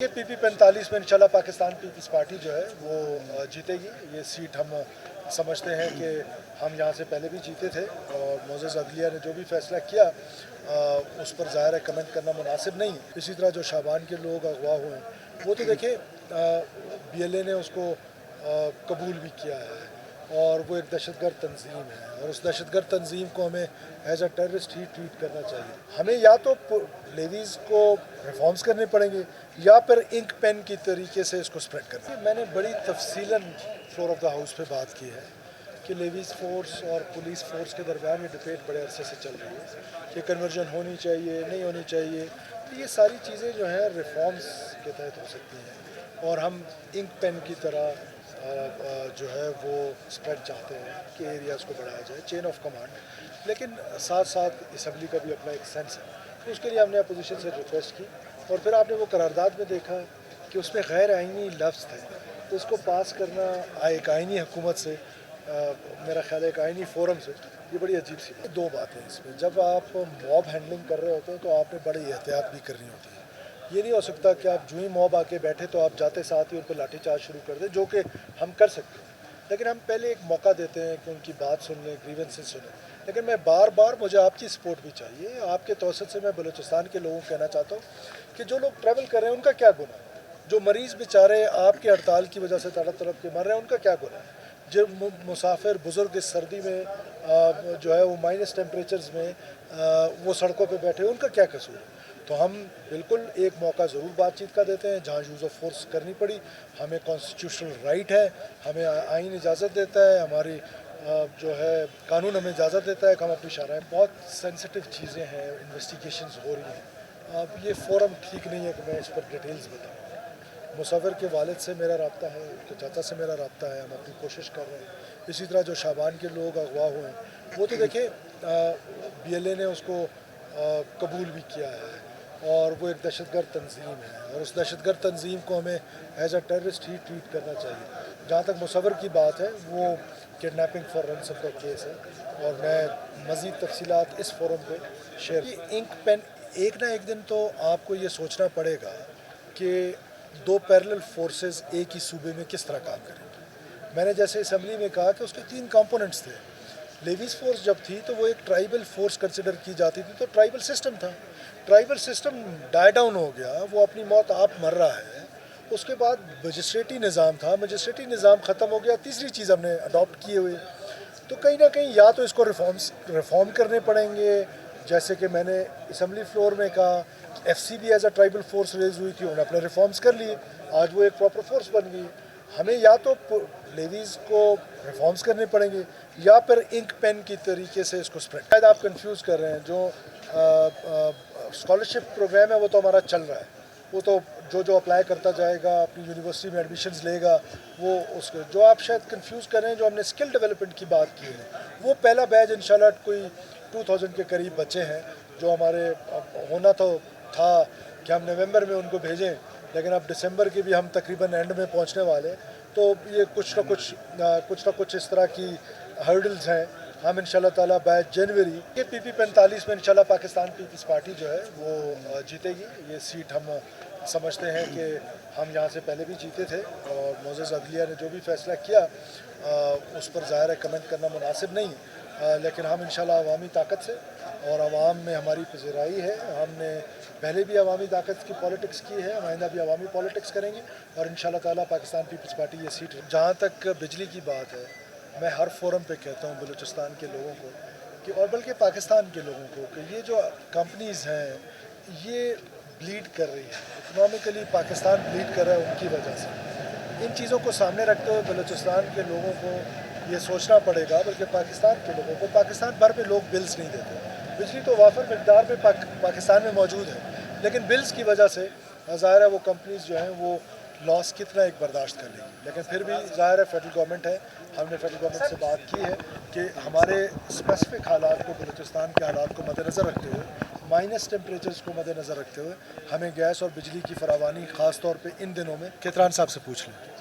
یہ PP 45 میں انشاءاللہ پاکستان پیپلز پارٹی جو ہے وہ جیتے گی۔ یہ سیٹ ہم سمجھتے ہیں کہ ہم یہاں سے پہلے بھی جیتے تھے اور معزز عدلیہ نے جو بھی فیصلہ کیا اس پر ظاہر ہے کمنٹ کرنا مناسب نہیں۔ اسی طرح جو شابان کے لوگ اغوا ہوئے ہیں وہ تو دیکھیں BLA نے اس کو قبول بھی کیا ہے اور وہ ایک دہشت گرد تنظیم ہے اور اس دہشت گرد تنظیم کو ہمیں ایز اے ٹیررسٹ ہی ٹریٹ کرنا چاہیے۔ ہمیں یا تو لیویز کو ریفارمز کرنے پڑیں گے یا پھر انک پین کی طریقے سے اس کو سپریڈ کرنا۔ میں نے بڑی تفصیلاً فلور آف دا ہاؤس پہ بات کی ہے کہ لیویز فورس اور پولیس فورس کے درمیان یہ ڈبیٹ بڑے عرصے سے چل رہی ہے کہ کنورژن ہونی چاہیے نہیں ہونی چاہیے۔ تو یہ ساری چیزیں جو ہیں ریفارمز کے تحت ہو سکتی ہیں اور ہم انک پین کی طرح جو ہے وہ سپریڈ چاہتے ہیں کہ ایریاز کو بڑھایا جائے، چین آف کمانڈ، لیکن ساتھ ساتھ اسمبلی کا بھی اپنا ایک سینس ہے۔ تو اس کے لیے ہم نے اپوزیشن سے ریکویسٹ کی اور پھر آپ نے وہ قرارداد میں دیکھا کہ اس میں غیر آئینی لفظ تھے، تو اس کو پاس کرنا ایک آئینی حکومت سے، میرا خیال ہے ایک آئینی فورم سے، یہ بڑی عجیب سی بات۔ دو باتیں اس میں، جب آپ موب ہینڈلنگ کر رہے ہوتے ہیں تو آپ نے بڑی احتیاط بھی کرنی ہوتی ہے۔ یہ نہیں ہو سکتا کہ آپ جو ہی موب آ کے بیٹھے تو آپ جاتے ساتھ ہی ان پہ لاٹھی چارج شروع کر دیں، جو کہ ہم کر سکتے ہیں، لیکن ہم پہلے ایک موقع دیتے ہیں کہ ان کی بات سن لیں، گریونسز سنیں۔ لیکن میں بار بار مجھے آپ کی سپورٹ بھی چاہیے۔ آپ کے توسط سے میں بلوچستان کے لوگوں کو کہنا چاہتا ہوں کہ جو لوگ ٹریول کر رہے ہیں ان کا کیا گناہ ہے، جو مریض بیچارے آپ کے ہڑتال کی وجہ سے تڑپ تڑپ کے مر رہے ہیں ان کا کیا گناہ ہے، جو مسافر بزرگ اس سردی میں جو ہے وہ مائنس ٹیمپریچرز میں وہ سڑکوں پہ بیٹھے ان کا کیا قصور ہے۔ تو ہم بالکل ایک موقع ضرور بات چیت کا دیتے ہیں، جہاں یوز آف فورس کرنی پڑی، ہمیں کانسٹیٹیوشنل رائٹ ہے، ہمیں آئین اجازت دیتا ہے، ہماری جو ہے قانون ہمیں اجازت دیتا ہے کہ ہم اپنی شرائط۔ بہت سینسٹیو چیزیں ہیں، انویسٹیگیشنز ہو رہی ہیں، اب یہ فورم ٹھیک نہیں ہے کہ میں اس پر ڈیٹیلز بتاؤں۔ مصور کے والد سے میرا رابطہ ہے، ان کے چاچا سے میرا رابطہ ہے، ہم اپنی کوشش کر رہے ہیں۔ اسی طرح جو شابان کے لوگ اغوا ہوئے ہیں وہ تو دیکھیں BLA نے اس کو قبول بھی کیا ہے اور وہ ایک دہشت گرد تنظیم ہے اور اس دہشت گرد تنظیم کو ہمیں ایز اے ٹیررسٹ ہی ٹریٹ کرنا چاہیے۔ جہاں تک مصور کی بات ہے، وہ کڈنیپنگ فار رینسم کا کیس ہے اور میں مزید تفصیلات اس فورم پہ شیئر۔ انک پین ایک نہ ایک دن تو آپ کو یہ سوچنا پڑے گا کہ دو پیرلل فورسز ایک ہی صوبے میں کس طرح کام کریں گے۔ میں نے جیسے اسمبلی میں کہا کہ اس کے 3 کمپوننٹس تھے۔ لیویز فورس جب تھی تو وہ ایک ٹرائبل فورس کنسیڈر کی جاتی تھی، تو ٹرائبل سسٹم تھا، ٹرائبل سسٹم ڈائی ڈاؤن ہو گیا، وہ اپنی موت آپ مر رہا ہے۔ اس کے بعد مجسٹریٹی نظام تھا، مجسٹریٹی نظام ختم ہو گیا، تیسری چیز ہم نے اڈاپٹ کیے ہوئے۔ تو کہیں نہ کہیں یا تو اس کو ریفارم کرنے پڑیں گے، جیسے کہ میں نے اسمبلی فلور میں کہا کہ FCB as a tribal force raise ہوئی تھی، انہوں نے اپنے ریفارمز کر لیے، آج وہ ایک پراپر فورس بن گئی۔ ہمیں یا تو لیویز کو ریفارمز کرنے پڑیں گے یا پھر انک پین کی طریقے سے اس کو سپریڈ۔ شاید آپ کنفیوز کر رہے ہیں، جو اسکالرشپ پروگرام ہے وہ تو ہمارا چل رہا ہے، وہ تو جو اپلائی کرتا جائے گا اپنی یونیورسٹی میں ایڈمیشنز لے گا، وہ اس کو جو آپ شاید کنفیوز کر رہے ہیں، جو ہم نے اسکل ڈیولپمنٹ کی بات کی ہے، وہ پہلا بیچ انشاءاللہ کوئی 2000 کے قریب بچے ہیں جو ہمارے ہونا تو تھا کہ ہم نومبر میں ان کو بھیجیں، لیکن اب دسمبر کے بھی ہم تقریباً اینڈ میں پہنچنے والے، تو یہ کچھ نہ کچھ اس طرح کی ہرڈلز ہیں۔ ہم انشاءاللہ تعالیٰ بائی جنوری یہ PP 45 میں انشاءاللہ پاکستان پیپلز پارٹی جو ہے وہ جیتے گی۔ یہ سیٹ ہم سمجھتے ہیں کہ ہم یہاں سے پہلے بھی جیتے تھے اور معزز عدلیہ نے جو بھی فیصلہ کیا اس پر ظاہر ہے کمنٹ کرنا مناسب نہیں، لیکن ہم انشاءاللہ عوامی طاقت سے، اور عوام میں ہماری پذیرائی ہے، ہم نے پہلے بھی عوامی طاقت کی پالیٹکس کی ہے، آئندہ بھی عوامی پالیٹکس کریں گے اور انشاءاللہ تعالیٰ پاکستان پیپلز پارٹی یہ سیٹ۔ جہاں تک بجلی کی بات ہے، میں ہر فورم پہ کہتا ہوں بلوچستان کے لوگوں کو کہ، اور بلکہ پاکستان کے لوگوں کو، کہ یہ جو کمپنیز ہیں یہ بلیڈ کر رہی ہے، اکنامکلی پاکستان بلیڈ کر رہا ہے ان کی وجہ سے۔ ان چیزوں کو سامنے رکھتے ہوئے بلوچستان کے لوگوں کو یہ سوچنا پڑے گا، بلکہ پاکستان کے لوگوں کو، پاکستان بھر میں لوگ بلز نہیں دیتے، بجلی تو وافر مقدار میں پاکستان میں موجود ہے، لیکن بلز کی وجہ سے ظاہر ہے وہ کمپنیز جو ہیں وہ لاس کتنا ایک برداشت کر لیں گی، لیکن پھر بھی ظاہر ہے فیڈرل گورنمنٹ ہے، ہم نے فیڈرل گورنمنٹ سے بات کی ہے کہ ہمارے اسپیسیفک حالات کو، بلوچستان کے حالات کو مد نظر رکھتے ہوئے، مائنس ٹیمپریچرز کو مد نظر رکھتے ہوئے ہمیں گیس اور بجلی کی فراوانی خاص طور پہ ان دنوں میں کیتران صاحب سے پوچھ لیں۔